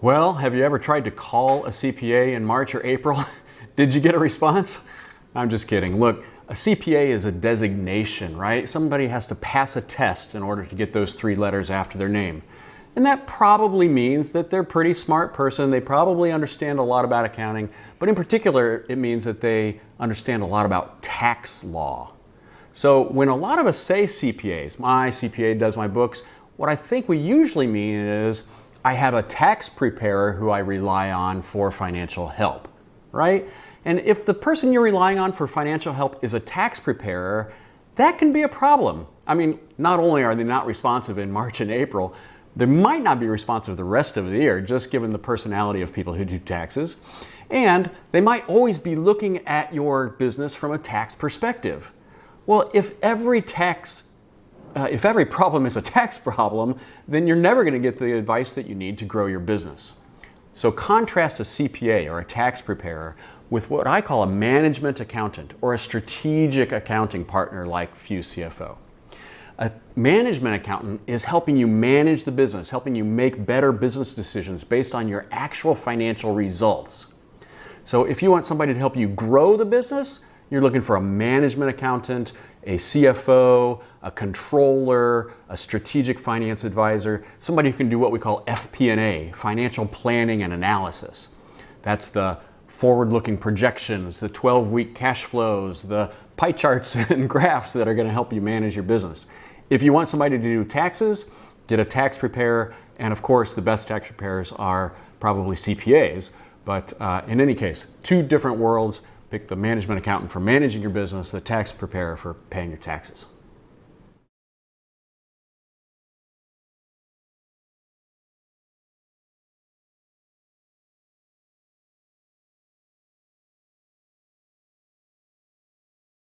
Well, have you ever tried to call a CPA in March or April? Did you get a response? I'm just kidding. Look, a CPA is a designation, right? Somebody has to pass a test in order to get those three letters after their name. And that probably means that they're a pretty smart person. They probably understand a lot about accounting, but in particular, it means that they understand a lot about tax law. So when a lot of us say CPAs, my CPA does my books, what I think we usually mean is I have a tax preparer who I rely on for financial help, right? And if the person you're relying on for financial help is a tax preparer, that can be a problem. I mean, not only are they not responsive in March and April, they might not be responsive the rest of the year, just given the personality of people who do taxes. And they might always be looking at your business from a tax perspective. Well, if every problem is a tax problem, then you're never going to get the advice that you need to grow your business. So contrast a CPA or a tax preparer with what I call a management accountant or a strategic accounting partner like Fuse CFO. A management accountant is helping you manage the business, helping you make better business decisions based on your actual financial results. So if you want somebody to help you grow the business, you're looking for a management accountant, a CFO, a controller, a strategic finance advisor, somebody who can do what we call FP&A, financial planning and analysis. That's the forward-looking projections, the 12-week cash flows, the pie charts and graphs that are going to help you manage your business. If you want somebody to do taxes, get a tax preparer, and of course the best tax preparers are probably CPAs, but in any case, two different worlds. Pick the management accountant for managing your business, the tax preparer for paying your taxes.